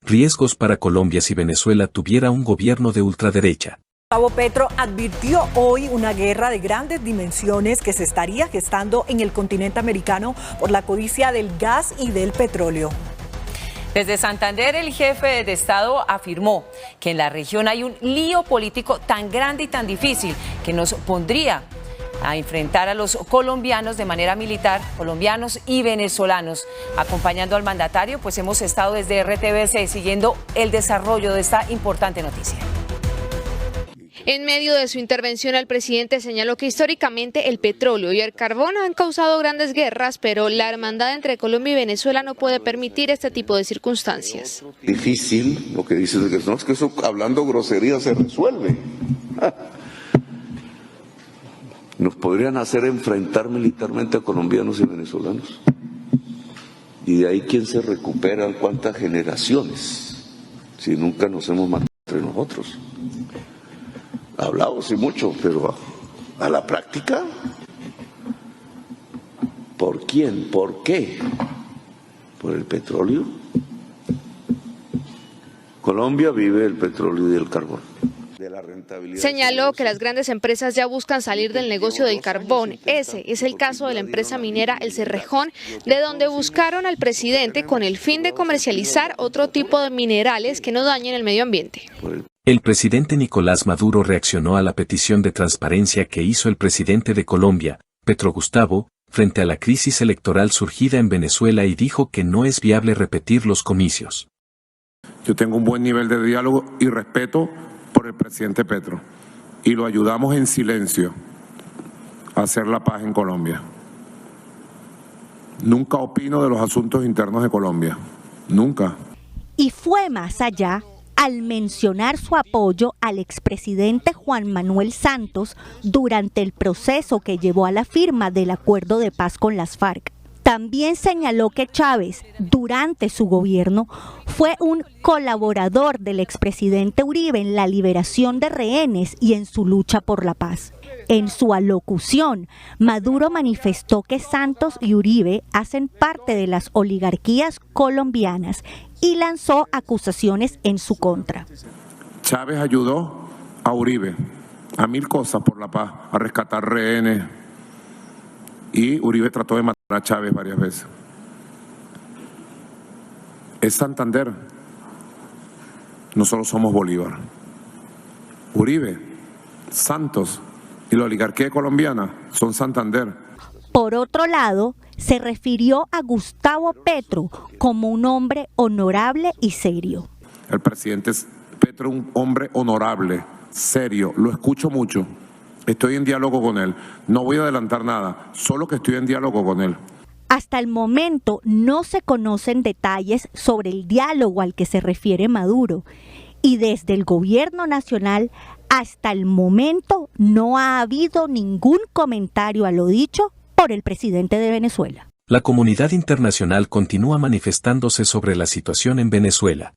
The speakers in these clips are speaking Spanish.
riesgos para Colombia si Venezuela tuviera un gobierno de ultraderecha. Gustavo Petro advirtió hoy una guerra de grandes dimensiones que se estaría gestando en el continente americano por la codicia del gas y del petróleo. Desde Santander, el jefe de Estado afirmó que en la región hay un lío político tan grande y tan difícil que nos pondría a enfrentar a los colombianos de manera militar, colombianos y venezolanos. Acompañando al mandatario, pues hemos estado desde RTVC siguiendo el desarrollo de esta importante noticia. En medio de su intervención, el presidente señaló que históricamente el petróleo y el carbón han causado grandes guerras, pero la hermandad entre Colombia y Venezuela no puede permitir este tipo de circunstancias. Difícil, lo que dices es que no, es que eso hablando grosería se resuelve. Nos podrían hacer enfrentar militarmente a colombianos y venezolanos. Y de ahí quién se recupera, cuántas generaciones, si nunca nos hemos matado entre nosotros. Hablamos y mucho, pero a la práctica, ¿por quién? ¿Por qué? ¿Por el petróleo? Colombia vive del petróleo y del carbón. Señaló que las grandes empresas ya buscan salir del negocio del carbón. Ese es el caso de la empresa minera El Cerrejón, de donde buscaron al presidente con el fin de comercializar otro tipo de minerales que no dañen el medio ambiente. El presidente Nicolás Maduro reaccionó a la petición de transparencia que hizo el presidente de Colombia, Petro Gustavo, frente a la crisis electoral surgida en Venezuela y dijo que no es viable repetir los comicios. Yo tengo un buen nivel de diálogo y respeto por el presidente Petro y lo ayudamos en silencio a hacer la paz en Colombia. Nunca opino de los asuntos internos de Colombia, nunca. Y fue más allá al mencionar su apoyo al expresidente Juan Manuel Santos durante el proceso que llevó a la firma del acuerdo de paz con las FARC. También señaló que Chávez, durante su gobierno, fue un colaborador del expresidente Uribe en la liberación de rehenes y en su lucha por la paz. En su alocución, Maduro manifestó que Santos y Uribe hacen parte de las oligarquías colombianas y lanzó acusaciones en su contra. Chávez ayudó a Uribe a 1000 cosas por la paz, a rescatar rehenes, y Uribe trató de matar a Chávez varias veces. Es Santander, nosotros somos Bolívar. Uribe, Santos y la oligarquía colombiana son Santander. Por otro lado, se refirió a Gustavo Petro como un hombre honorable y serio. El presidente Petro es un hombre honorable, serio, lo escucho mucho. Estoy en diálogo con él. No voy a adelantar nada, solo que estoy en diálogo con él. Hasta el momento no se conocen detalles sobre el diálogo al que se refiere Maduro. Y desde el gobierno nacional, hasta el momento no ha habido ningún comentario a lo dicho por el presidente de Venezuela. La comunidad internacional continúa manifestándose sobre la situación en Venezuela.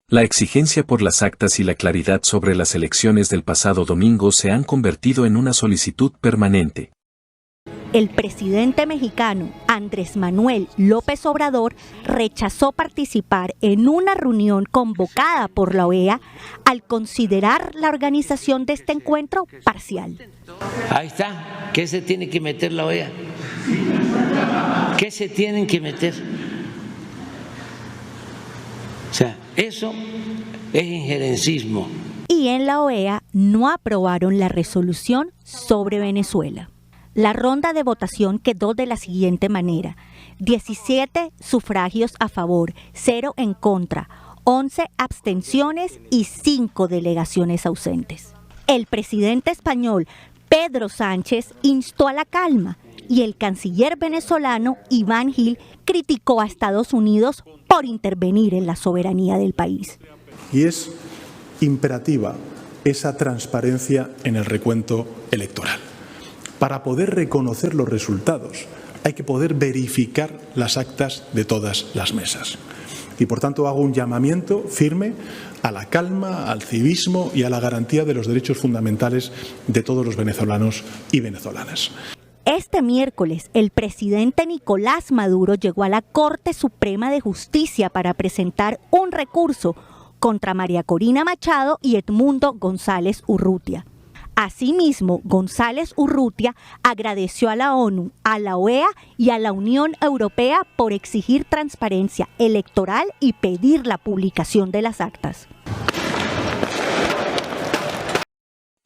La exigencia por las actas y la claridad sobre las elecciones del pasado domingo se han convertido en una solicitud permanente. El presidente mexicano Andrés Manuel López Obrador rechazó participar en una reunión convocada por la OEA al considerar la organización de este encuentro parcial. Ahí está, ¿qué se tiene que meter la OEA? ¿Qué se tienen que meter? O sea, eso es injerencismo. Y en la OEA no aprobaron la resolución sobre Venezuela. La ronda de votación quedó de la siguiente manera: 17 sufragios a favor, 0 en contra, 11 abstenciones y 5 delegaciones ausentes. El presidente español Pedro Sánchez instó a la calma y el canciller venezolano Iván Gil criticó a Estados Unidos por intervenir en la soberanía del país. Y es imperativa esa transparencia en el recuento electoral. Para poder reconocer los resultados hay que poder verificar las actas de todas las mesas. Y por tanto hago un llamamiento firme a la calma, al civismo y a la garantía de los derechos fundamentales de todos los venezolanos y venezolanas. Este miércoles, el presidente Nicolás Maduro llegó a la Corte Suprema de Justicia para presentar un recurso contra María Corina Machado y Edmundo González Urrutia. Asimismo, González Urrutia agradeció a la ONU, a la OEA y a la Unión Europea por exigir transparencia electoral y pedir la publicación de las actas.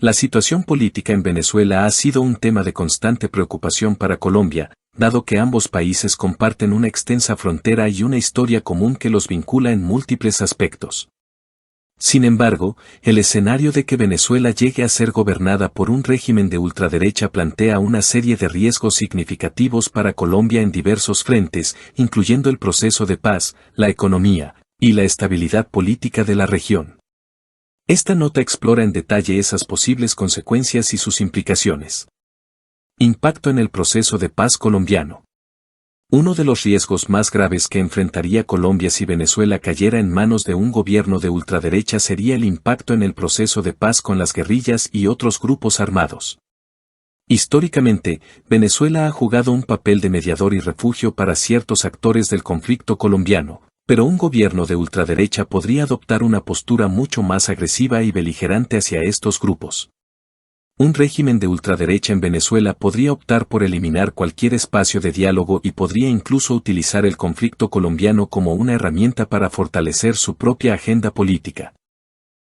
La situación política en Venezuela ha sido un tema de constante preocupación para Colombia, dado que ambos países comparten una extensa frontera y una historia común que los vincula en múltiples aspectos. Sin embargo, el escenario de que Venezuela llegue a ser gobernada por un régimen de ultraderecha plantea una serie de riesgos significativos para Colombia en diversos frentes, incluyendo el proceso de paz, la economía y la estabilidad política de la región. Esta nota explora en detalle esas posibles consecuencias y sus implicaciones. Impacto en el proceso de paz colombiano. Uno de los riesgos más graves que enfrentaría Colombia si Venezuela cayera en manos de un gobierno de ultraderecha sería el impacto en el proceso de paz con las guerrillas y otros grupos armados. Históricamente, Venezuela ha jugado un papel de mediador y refugio para ciertos actores del conflicto colombiano, pero un gobierno de ultraderecha podría adoptar una postura mucho más agresiva y beligerante hacia estos grupos. Un régimen de ultraderecha en Venezuela podría optar por eliminar cualquier espacio de diálogo y podría incluso utilizar el conflicto colombiano como una herramienta para fortalecer su propia agenda política.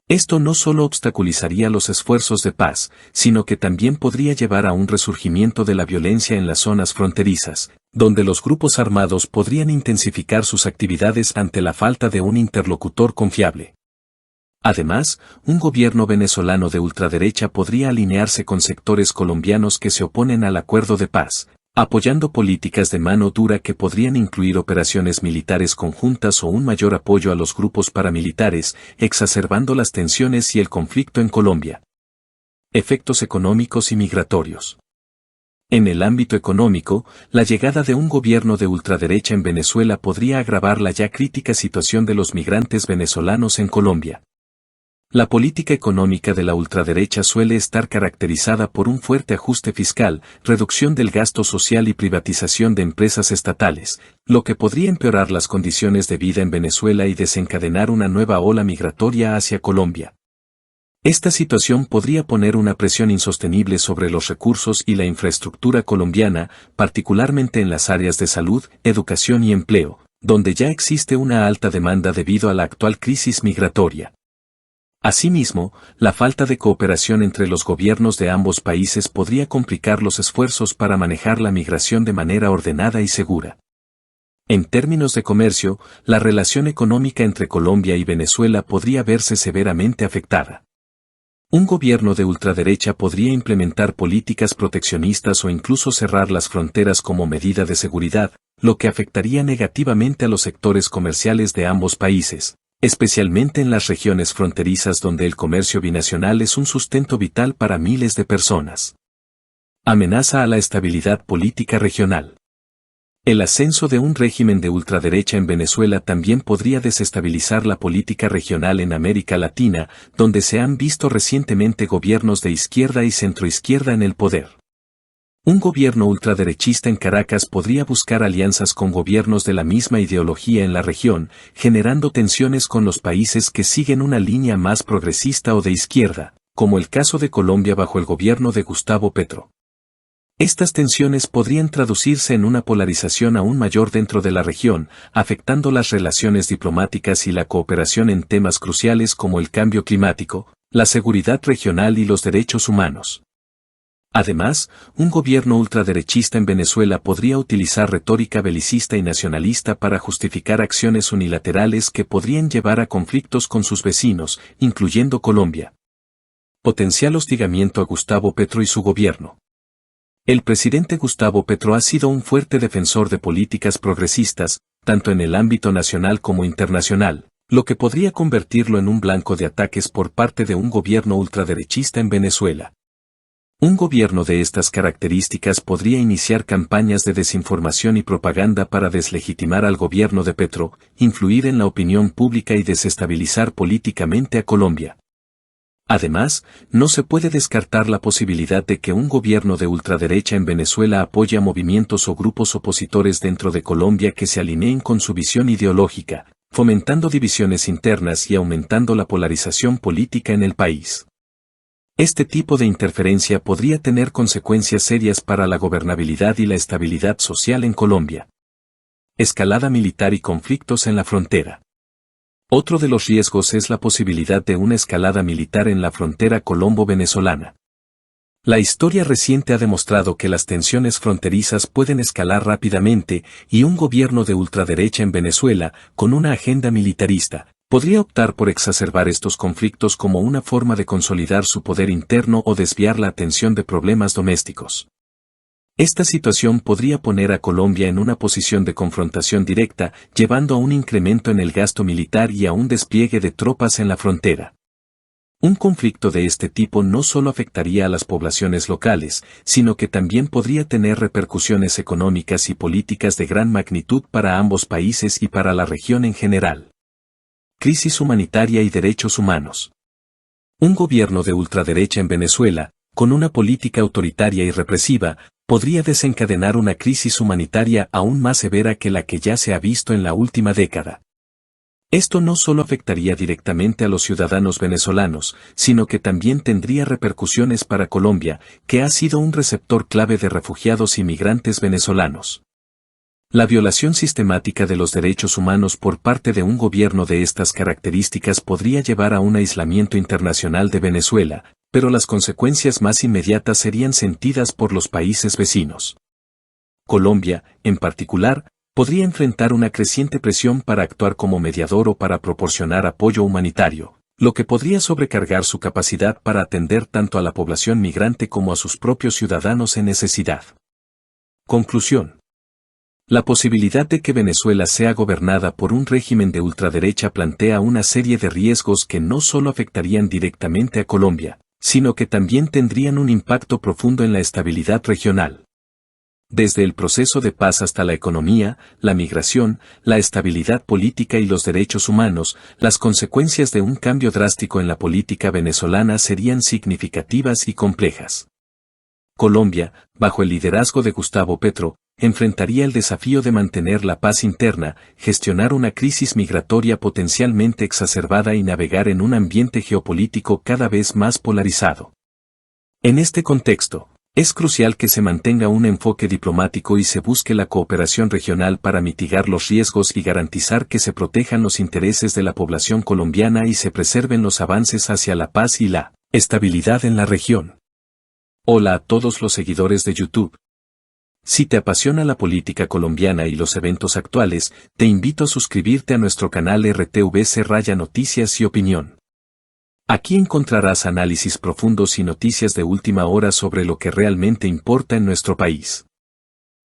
Esto no solo obstaculizaría los esfuerzos de paz, sino que también podría llevar a un resurgimiento de la violencia en las zonas fronterizas, donde los grupos armados podrían intensificar sus actividades ante la falta de un interlocutor confiable. Además, un gobierno venezolano de ultraderecha podría alinearse con sectores colombianos que se oponen al acuerdo de paz, apoyando políticas de mano dura que podrían incluir operaciones militares conjuntas o un mayor apoyo a los grupos paramilitares, exacerbando las tensiones y el conflicto en Colombia. Efectos económicos y migratorios. En el ámbito económico, la llegada de un gobierno de ultraderecha en Venezuela podría agravar la ya crítica situación de los migrantes venezolanos en Colombia. La política económica de la ultraderecha suele estar caracterizada por un fuerte ajuste fiscal, reducción del gasto social y privatización de empresas estatales, lo que podría empeorar las condiciones de vida en Venezuela y desencadenar una nueva ola migratoria hacia Colombia. Esta situación podría poner una presión insostenible sobre los recursos y la infraestructura colombiana, particularmente en las áreas de salud, educación y empleo, donde ya existe una alta demanda debido a la actual crisis migratoria. Asimismo, la falta de cooperación entre los gobiernos de ambos países podría complicar los esfuerzos para manejar la migración de manera ordenada y segura. En términos de comercio, la relación económica entre Colombia y Venezuela podría verse severamente afectada. Un gobierno de ultraderecha podría implementar políticas proteccionistas o incluso cerrar las fronteras como medida de seguridad, lo que afectaría negativamente a los sectores comerciales de ambos países, especialmente en las regiones fronterizas donde el comercio binacional es un sustento vital para miles de personas. Amenaza a la estabilidad política regional. El ascenso de un régimen de ultraderecha en Venezuela también podría desestabilizar la política regional en América Latina, donde se han visto recientemente gobiernos de izquierda y centroizquierda en el poder. Un gobierno ultraderechista en Caracas podría buscar alianzas con gobiernos de la misma ideología en la región, generando tensiones con los países que siguen una línea más progresista o de izquierda, como el caso de Colombia bajo el gobierno de Gustavo Petro. Estas tensiones podrían traducirse en una polarización aún mayor dentro de la región, afectando las relaciones diplomáticas y la cooperación en temas cruciales como el cambio climático, la seguridad regional y los derechos humanos. Además, un gobierno ultraderechista en Venezuela podría utilizar retórica belicista y nacionalista para justificar acciones unilaterales que podrían llevar a conflictos con sus vecinos, incluyendo Colombia. Potencial hostigamiento a Gustavo Petro y su gobierno. El presidente Gustavo Petro ha sido un fuerte defensor de políticas progresistas, tanto en el ámbito nacional como internacional, lo que podría convertirlo en un blanco de ataques por parte de un gobierno ultraderechista en Venezuela. Un gobierno de estas características podría iniciar campañas de desinformación y propaganda para deslegitimar al gobierno de Petro, influir en la opinión pública y desestabilizar políticamente a Colombia. Además, no se puede descartar la posibilidad de que un gobierno de ultraderecha en Venezuela apoye a movimientos o grupos opositores dentro de Colombia que se alineen con su visión ideológica, fomentando divisiones internas y aumentando la polarización política en el país. Este tipo de interferencia podría tener consecuencias serias para la gobernabilidad y la estabilidad social en Colombia. Escalada militar y conflictos en la frontera. Otro de los riesgos es la posibilidad de una escalada militar en la frontera colombo-venezolana. La historia reciente ha demostrado que las tensiones fronterizas pueden escalar rápidamente y un gobierno de ultraderecha en Venezuela, con una agenda militarista, podría optar por exacerbar estos conflictos como una forma de consolidar su poder interno o desviar la atención de problemas domésticos. Esta situación podría poner a Colombia en una posición de confrontación directa, llevando a un incremento en el gasto militar y a un despliegue de tropas en la frontera. Un conflicto de este tipo no solo afectaría a las poblaciones locales, sino que también podría tener repercusiones económicas y políticas de gran magnitud para ambos países y para la región en general. Crisis humanitaria y derechos humanos. Un gobierno de ultraderecha en Venezuela, con una política autoritaria y represiva, podría desencadenar una crisis humanitaria aún más severa que la que ya se ha visto en la última década. Esto no solo afectaría directamente a los ciudadanos venezolanos, sino que también tendría repercusiones para Colombia, que ha sido un receptor clave de refugiados y migrantes venezolanos. La violación sistemática de los derechos humanos por parte de un gobierno de estas características podría llevar a un aislamiento internacional de Venezuela, pero las consecuencias más inmediatas serían sentidas por los países vecinos. Colombia, en particular, podría enfrentar una creciente presión para actuar como mediador o para proporcionar apoyo humanitario, lo que podría sobrecargar su capacidad para atender tanto a la población migrante como a sus propios ciudadanos en necesidad. Conclusión. La posibilidad de que Venezuela sea gobernada por un régimen de ultraderecha plantea una serie de riesgos que no solo afectarían directamente a Colombia, sino que también tendrían un impacto profundo en la estabilidad regional. Desde el proceso de paz hasta la economía, la migración, la estabilidad política y los derechos humanos, las consecuencias de un cambio drástico en la política venezolana serían significativas y complejas. Colombia, bajo el liderazgo de Gustavo Petro, enfrentaría el desafío de mantener la paz interna, gestionar una crisis migratoria potencialmente exacerbada y navegar en un ambiente geopolítico cada vez más polarizado. En este contexto, es crucial que se mantenga un enfoque diplomático y se busque la cooperación regional para mitigar los riesgos y garantizar que se protejan los intereses de la población colombiana y se preserven los avances hacia la paz y la estabilidad en la región. Hola a todos los seguidores de YouTube. Si te apasiona la política colombiana y los eventos actuales, te invito a suscribirte a nuestro canal RTVC Noticias y Opinión. Aquí encontrarás análisis profundos y noticias de última hora sobre lo que realmente importa en nuestro país.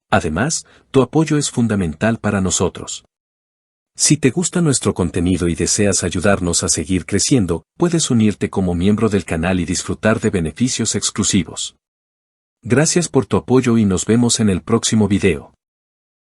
Además, tu apoyo es fundamental para nosotros. Si te gusta nuestro contenido y deseas ayudarnos a seguir creciendo, puedes unirte como miembro del canal y disfrutar de beneficios exclusivos. Gracias por tu apoyo y nos vemos en el próximo video.